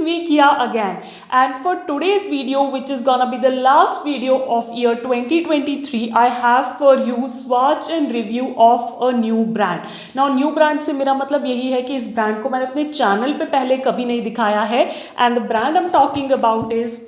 me Kia again, and for today's video, which is gonna be the last video of year 2023, I have for you swatch and review of a new brand. Now new brand से मेरा मतलब यही है कि इस brand को मैंने अपने चैनल पे पहले कभी नहीं दिखाया है, and the brand I'm talking about is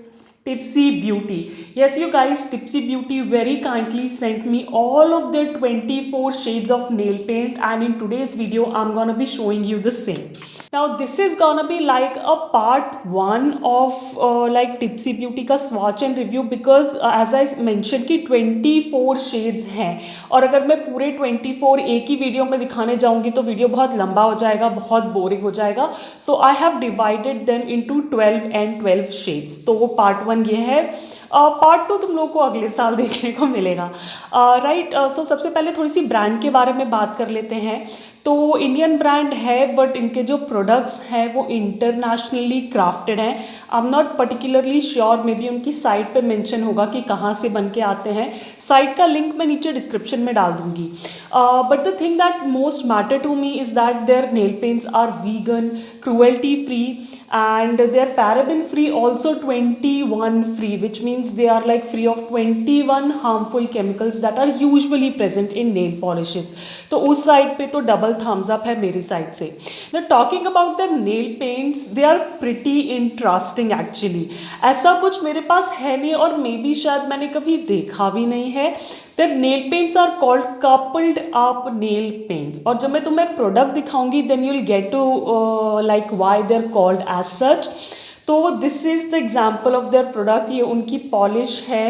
Tipsy Beauty. Yes, you guys, Tipsy Beauty very kindly sent me all of their 24 shades of nail paint, and in today's video I'm gonna be showing you the same. Now this is gonna be like a part one of like Tipsy Beauty का swatch and review, because as I mentioned कि 24 shades हैं, और अगर मैं पूरे 24 एक ही video में दिखाने जाऊँगी तो वीडियो बहुत लंबा हो जाएगा, बहुत बोरिंग हो जाएगा. So I have divided them into 12 and 12 shades. तो वो पार्ट वन ये है. पार्ट टू तुम लोगों को अगले साल देखने को मिलेगा. राइट. सो सबसे पहले थोड़ी सी ब्रांड के बारे में बात कर लेते हैं. तो इंडियन ब्रांड है, बट इनके जो प्रोडक्ट्स हैं वो इंटरनेशनली क्राफ्टेड हैं. I am not particularly sure, may be उनकी साइट पे मेंशन होगा कि कहाँ से बन के आते हैं. साइट का लिंक मैं नीचे डिस्क्रिप्शन में डाल दूँगी. But the thing that most matter to me is that their nail paints are vegan, cruelty free, and they are paraben free, also 21 free, which means they are like free of 21 harmful chemicals that are usually present in nail polishes. तो उस side पे तो double Thums up है मेरी side से. Now talking about the nail paints, they are pretty interesting actually. ऐसा कुछ मेरे पास है नहीं, और मे बी शायद मैंने कभी देखा भी नहीं है. Their nail paints are called coupled up nail paints, और जब मैं तुम्हें प्रोडक्ट दिखाऊंगी then you'll get to like why they're called as such. तो this is the example of their product. ये उनकी पॉलिश है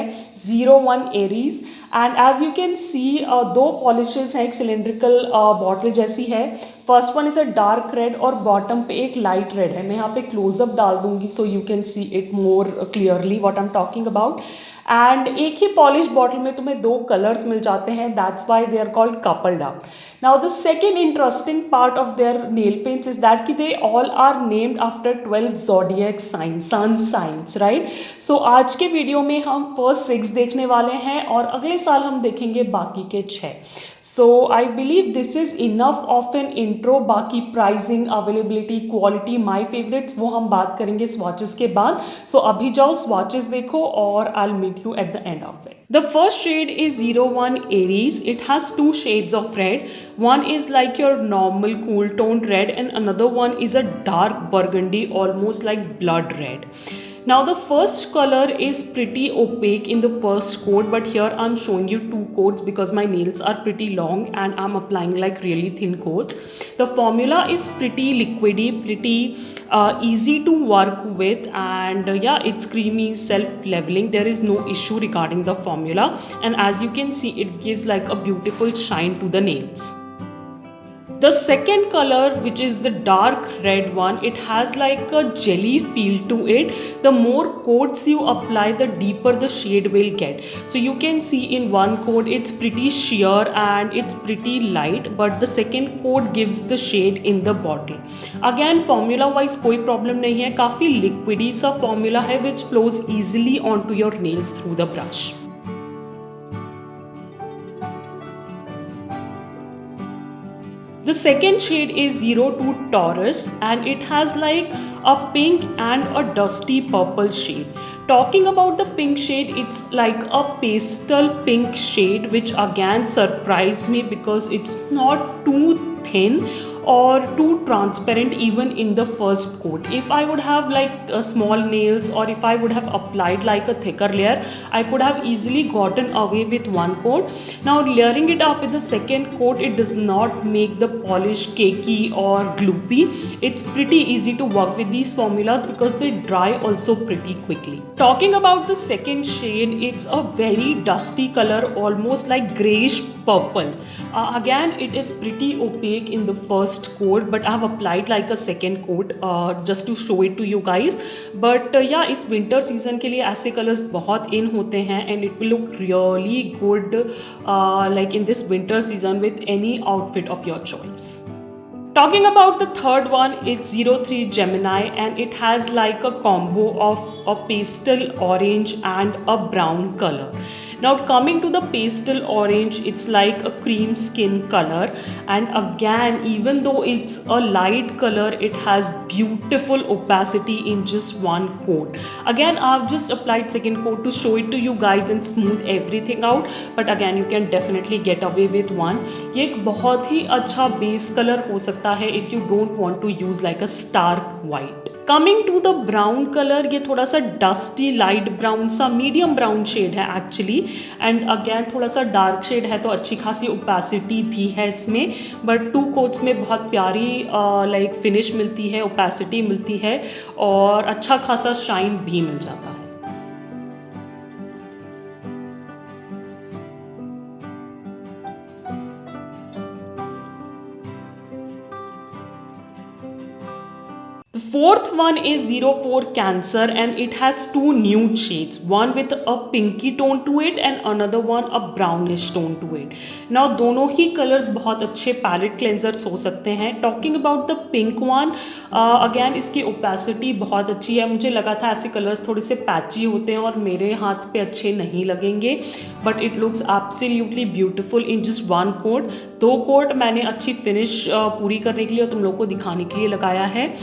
01 Aries, and as you can see दो पॉलिशेस हैं, एक सिलेंड्रिकल बॉटल जैसी है. First one is a dark red और बॉटम पे एक लाइट रेड है. मैं यहाँ पे क्लोजअप डाल दूंगी so you can see it more clearly what I am talking about. And एक ही पॉलिश बॉटल में तुम्हें दो कलर्स मिल जाते हैं. That's why they are called coupled up. Now the second interesting part of their nail paints is that कि they all are named after 12 zodiac signs, sun signs, right. So आज के video में हम first 6 देखने वाले हैं, और अगले साल हम देखेंगे बाकी के 6. So I believe this is enough of an intro. बाकी pricing, availability, quality, my favourites वो हम बात करेंगे स्वॉचेस के बाद. सो अभी जाओ स्वॉचेस देखो, और I meet you at the end of it. The first shade is 01 Aries. It has 2 shades of red. One is like your normal cool toned red, and another one is a dark burgundy, almost like blood red. Now the first color is pretty opaque in the first coat, but here I'm showing you 2 coats because my nails are pretty long and I'm applying like really thin coats. The formula is pretty liquidy, pretty easy to work with, and yeah, it's creamy, self-leveling. There is no issue regarding the formula, and as you can see, it gives like a beautiful shine to the nails. The second color, which is the dark red one, it has like a jelly feel to it. The more coats you apply, the deeper the shade will get. So you can see in one coat it's pretty sheer and it's pretty light, but the second coat gives the shade in the bottle. Again, formula wise कोई problem नहीं है, काफ़ी liquidy सा formula है which flows easily onto your nails through the brush. The second shade is 02 Taurus, and it has like a pink and a dusty purple shade. Talking about the pink shade, it's like a pastel pink shade, which again surprised me because it's not too thin or too transparent even in the first coat. If I would have like small nails, or if I would have applied like a thicker layer, I could have easily gotten away with one coat. Now layering it up with the second coat, it does not make the polish cakey or gloopy. It's pretty easy to work with these formulas because they dry also pretty quickly. Talking about the second shade, it's a very dusty color, almost like grayish purple. Again, it is pretty opaque in the first coat, but I have applied like a second coat just to show it to you guys. But yeah, इस winter season के लिए ऐसे colors बहुत in होते हैं, and it will look really good like in this winter season with any outfit of your choice. Talking about the third one, it's 03 Gemini, and it has like a combo of a pastel orange and a brown color. Now coming to the pastel orange, it's like a cream skin color, and again, even though it's a light color, it has beautiful opacity in just one coat. Again, I've just applied second coat to show it to you guys and smooth everything out, but again you can definitely get away with one. ये एक बहुत ही अच्छा base colour हो सकता है if you don't want to use like a stark white. Coming to the brown colour, ये थोड़ा सा डस्टी लाइट ब्राउन सा मीडियम ब्राउन शेड है एक्चुअली, एंड अगेन थोड़ा सा डार्क शेड है, तो अच्छी खासी ओपेसिटी भी है इसमें, बट टू कोट्स में बहुत प्यारी लाइक फिनिश मिलती है, ओपेसिटी मिलती है और अच्छा खासा शाइन भी मिल जाता है. The fourth one is 04 Cancer, and it has two nude shades, one with a pinky tone to it and another one a brownish tone to it. Now दोनों ही colors बहुत अच्छे palette cleansers हो सकते हैं. Talking about the pink one, again इसकी opacity बहुत अच्छी है. मुझे लगा था ऐसे colors थोड़े से patchy होते हैं और मेरे हाथ पे अच्छे नहीं लगेंगे, but it looks absolutely beautiful in just one coat. दो कोट मैंने अच्छी finish पूरी करने के लिए और तुम लोगों को दिखाने के लिए लगाया है.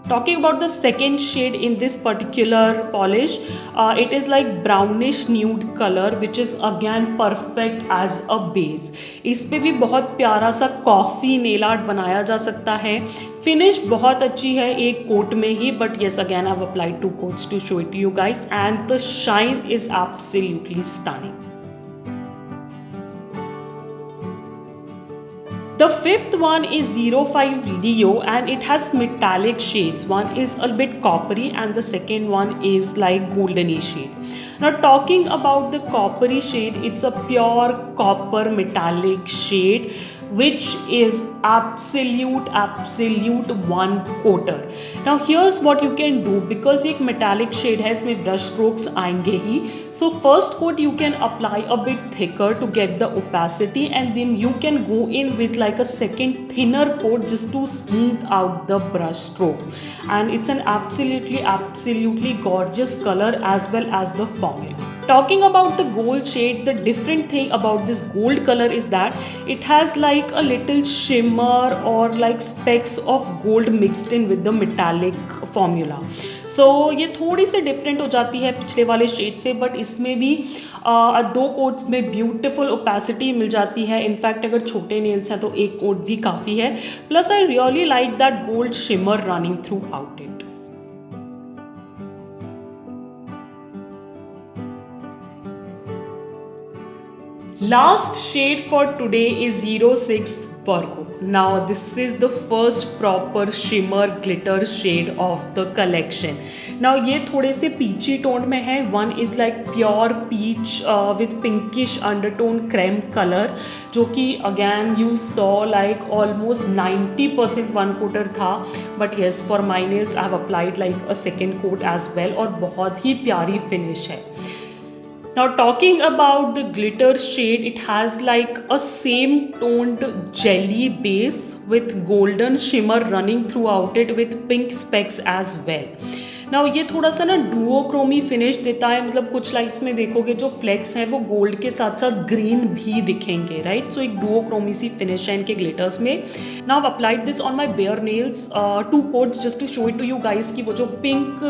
Talking about the second shade in this particular polish, it is like brownish nude color, which is again perfect as a base. इस पे भी बहुत प्यारा सा कॉफ़ी नेल आर्ट बनाया जा सकता है. फिनिश बहुत अच्छी है एक कोट में ही, but yes again I've applied two coats to show it to you guys, and the shine is absolutely stunning. The fifth one is 05 Leo, and it has metallic shades. One is a bit coppery and the second one is like goldeny shade. Now talking about the coppery shade, it's a pure copper metallic shade which is absolute one coater. Now here's what you can do, because ये एक metallic shade है, इसमें brush strokes आएंगे ही. So first coat you can apply a bit thicker to get the opacity, and then you can go in with like a second thinner coat just to smooth out the brush stroke. And it's an absolutely gorgeous color as well as the formula. Talking about the gold shade, the different thing about this gold color is that it has like a little shimmer or like specks of gold mixed in with the metallic formula. So ये थोड़ी सी different हो जाती है पिछले वाले shade से, but इसमें भी दो कोट्स में ब्यूटीफुल ओपेसिटी मिल जाती है. इनफैक्ट अगर छोटे नेल्स हैं तो एक कोट भी काफ़ी है. Plus I really like that gold shimmer running through out it. Last shade for today is 06 Virgo. Now this is the first proper shimmer glitter shade of the collection. Now ये थोड़े से peachy tone में है. One is like pure peach with pinkish undertone creme color, जो कि again you saw like almost 90% one coater था. But yes, for my nails I have applied like a second coat as well, और बहुत ही प्यारी finish है. Now talking about the glitter shade, it has like a same toned jelly base with golden shimmer running throughout it with pink specks as well. Now ये थोड़ा सा ना डुओक्रोमी finish देता है, मतलब कुछ लाइट्स में देखोगे जो फ्लेक्स हैं वो गोल्ड के साथ साथ ग्रीन भी दिखेंगे, राइट. सो एक डुओक्रोमी सी फिनिश है इनके ग्लिटर्स में. Now applied this on my bare nails, two coats just to show it to you guys कि वो जो पिंक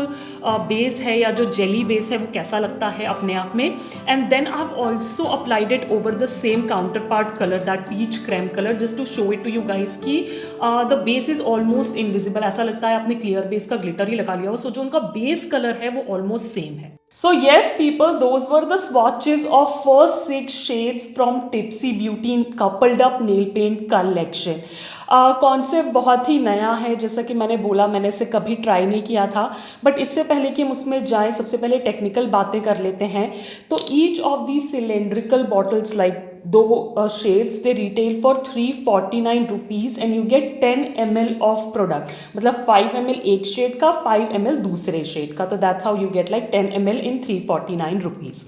बेस है या जो जेली बेस है वो कैसा लगता है अपने आप में. And then I have also applied it over the same counter part colour, that peach creme colour, just to show it to you guys कि the base is almost invisible. ऐसा लगता है आपने क्लियर बेस का glitter ही लगा लिया हो. सो जो उनका बेस कलर है वो ऑलमोस्ट सेम है. So yes people, those were the swatches of first 6 shades from Tipsy Beauty coupled up nail paint collection. Concept बहुत ही नया है, जैसा कि मैंने बोला मैंने इसे कभी ट्राई नहीं किया था. बट इससे पहले कि हम उसमें जाएं, सबसे पहले टेक्निकल बातें कर लेते हैं. तो each of the cylindrical bottles like दो shades they retail for 349 rupees and you get 10 ml of product. मतलब 5 ml एक शेड का, 5 ml दूसरे शेड का. तो that's how you get like 10 ml in 349 rupees.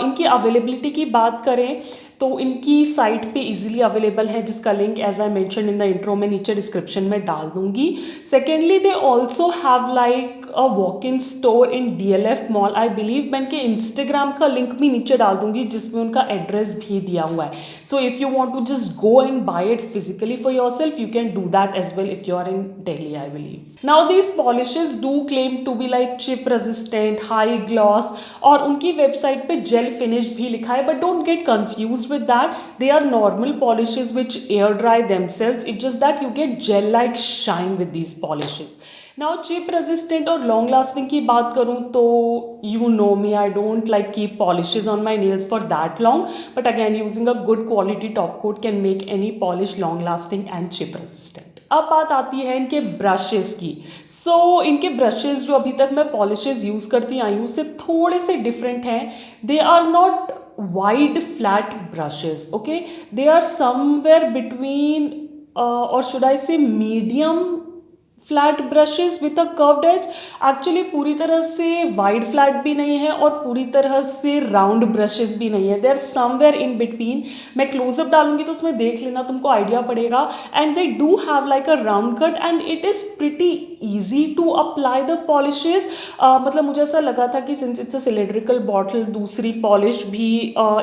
इनकी अवेलेबिलिटी की बात करें तो इनकी साइट पे इजीली अवेलेबल है, जिसका link as I mention in the intro में नीचे डिस्क्रिप्शन में डाल दूंगी. Secondly they also have like a walk in store in DLF mall. I believe मैं इनके इंस्टाग्राम का लिंक भी नीचे डाल दूंगी जिसमें उनका एड्रेस भी दिया हुआ है. So if you want to just go and buy it physically for your self, you can do that as well if you are in Delhi, I believe. Now these polishes do claim to be like chip resistant, high gloss, और उनकी website पे jail finish भी लिखा है, but don't get confused with that. They are normal polishes which air dry themselves. It's just that you get gel like shine with these polishes. Now chip resistant और long lasting की बात करूँ तो you know me, I don't like keep polishes on my nails for that long, but again using a good quality top coat can make any polish long lasting and chip resistant. अब बात आती है इनके brushes की. सो इनके brushes जो अभी तक मैं पॉलिशेज यूज़ करती आई हूँ उससे थोड़े से डिफरेंट हैं. They are not wide flat brushes, okay, they are somewhere between or should I say medium flat brushes with a curved edge. Actually पूरी तरह से वाइड फ्लैट भी नहीं है और पूरी तरह से राउंड ब्रशेज भी नहीं है. They are somewhere in between. मैं क्लोजअप डालूंगी तो उसमें देख लेना, तुमको आइडिया पड़ेगा. And they do have like a round cut and it is pretty easy to apply the polishes. मतलब मुझे ऐसा लगा था कि since it's a cylindrical bottle, दूसरी पॉलिश भी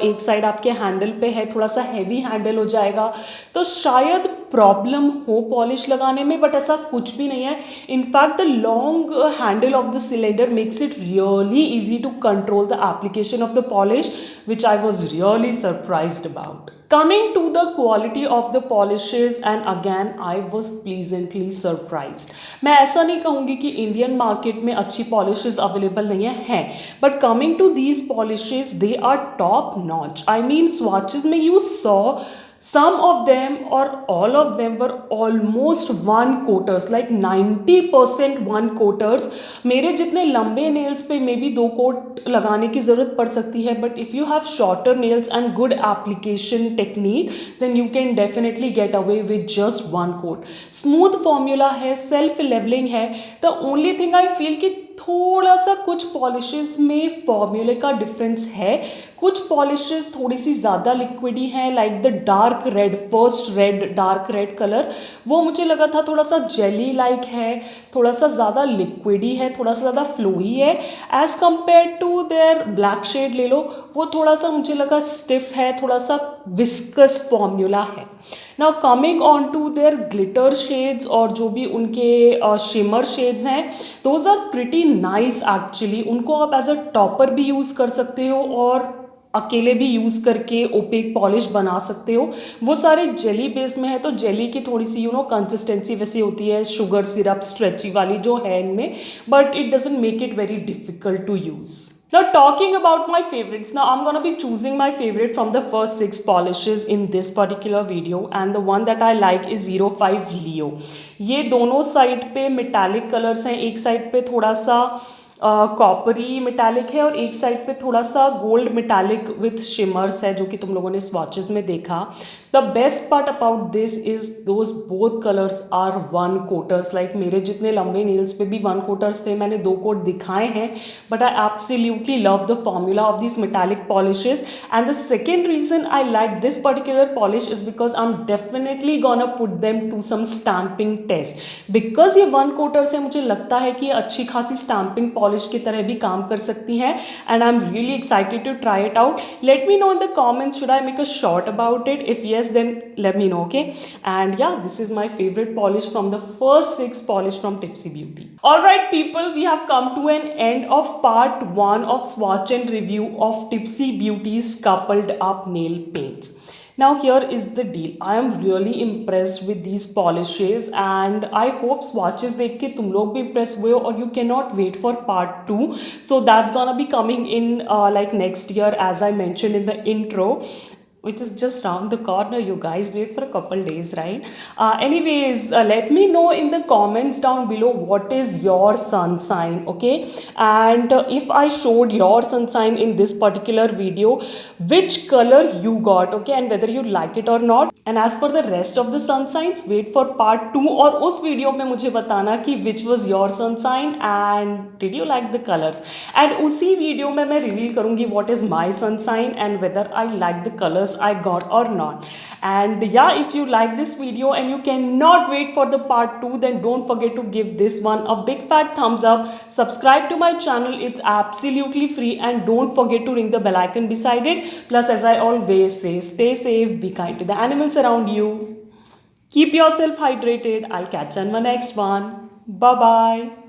एक साइड आपके हैंडल पे है, थोड़ा सा हैवी हैंडल हो जाएगा तो शायद प्रॉब्लम हो पॉलिश लगाने में, बट ऐसा कुछ भी नहीं है. In fact the long handle of the cylinder makes it really easy to control the application of the polish, which I was really surprised about. Coming to the quality of the polishes, and again I was pleasantly surprised. मैं ऐसा नहीं कहूँगी कि Indian market में अच्छी polishes available नहीं है, but coming to these polishes they are top notch. I mean swatches में you saw some of them or all of them were almost one coaters, like 90% one coaters. मेरे जितने लंबे nails पे may be 2 coat लगाने की ज़रूरत पड़ सकती है, but if you have shorter nails and good application technique then you can definitely get away with just 1 coat. Smooth formula है, सेल्फ लेवलिंग है. The only thing I feel कि थोड़ा सा कुछ पॉलिशेस में फॉर्मूले का डिफरेंस है. कुछ पॉलिशेस थोड़ी सी ज़्यादा लिक्विडी हैं, like the dark red, first red, dark red colour, वो मुझे लगा था थोड़ा सा जेली लाइक है, थोड़ा सा ज़्यादा लिक्विडी है, थोड़ा सा ज़्यादा फ्लोई है. As compare to their black shade ले लो, वो थोड़ा सा मुझे लगा स्टिफ है, थोड़ा सा विस्कस फॉर्मूला है. Now coming on to their glitter shades, और जो भी उनके शिमर शेड्स हैं, those are pretty nice actually. उनको आप एज अ टॉपर भी यूज़ कर सकते हो और अकेले भी यूज़ करके ओपेक पॉलिश बना सकते हो. वो सारे जेली बेस में है तो जेली की थोड़ी सी कंसिस्टेंसी वैसी होती है, शुगर सिरप स्ट्रेची वाली जो है इनमें, but it doesn't make it very difficult to use. Now talking about my favorites, now I'm gonna be choosing my favorite from the first 6 polishes in this particular video, and the one that I like is 05 Leo. ये दोनों side पे metallic colours हैं. एक side पे थोड़ा सा कॉपरी metallic है और एक साइड पे थोड़ा सा गोल्ड मेटालिक विथ शिमर्स है, जो कि तुम लोगों ने स्वॉचेस में देखा. The best part about this is those both colours are 1 coaters. Like मेरे जितने लंबे नेल्स पे भी 1 कोटर्स थे, मैंने 2 कोट दिखाए हैं, but I absolutely love the formula of this metallic polishes. And the second reason I like this particular polish is because I am definitely gonna put them to some stamping test. Because ये 1 कोटर्स है, मुझे लगता है कि ये अच्छी खासी stamping polish की तरह भी काम कर सकती हैं, and I am really excited to try it out. Let me know in the comments, should I make a short about it? If yes, then let me know, okay? And yeah, this is my favorite polish from the first 6 polish from Tipsy Beauty. All right people, we have come to an end of part 1 of swatch and review of Tipsy Beauty's coupled up nail paints. Now here is the deal. I am really impressed with these polishes and I hope swatches देख के तुम लोग भी impressed हुए हो और you cannot wait for part 2. So that's gonna be coming in like next year, as I mentioned in the intro, which is just round the corner. You guys wait for a couple days, right? Anyways, let me know in the comments down below what is your sun sign, okay? And if I showed your sun sign in this particular video, which color you got, okay? And whether you like it or not. And as for the rest of the sun signs, wait for part 2 और उस video में मुझे बताना कि which was your sun sign and did you like the colors. And उसी video में मैं reveal करूँगी what is my sun sign and whether I like the colors $100 I got or not. And yeah, if you like this video and you cannot wait for the part 2, then don't forget to give this one a big fat thumbs up. Subscribe to my channel, it's absolutely free, and don't forget to ring the bell icon beside it. Plus, as I always say, stay safe, be kind to the animals around you. Keep yourself hydrated. I'll catch you on my next one. Bye bye.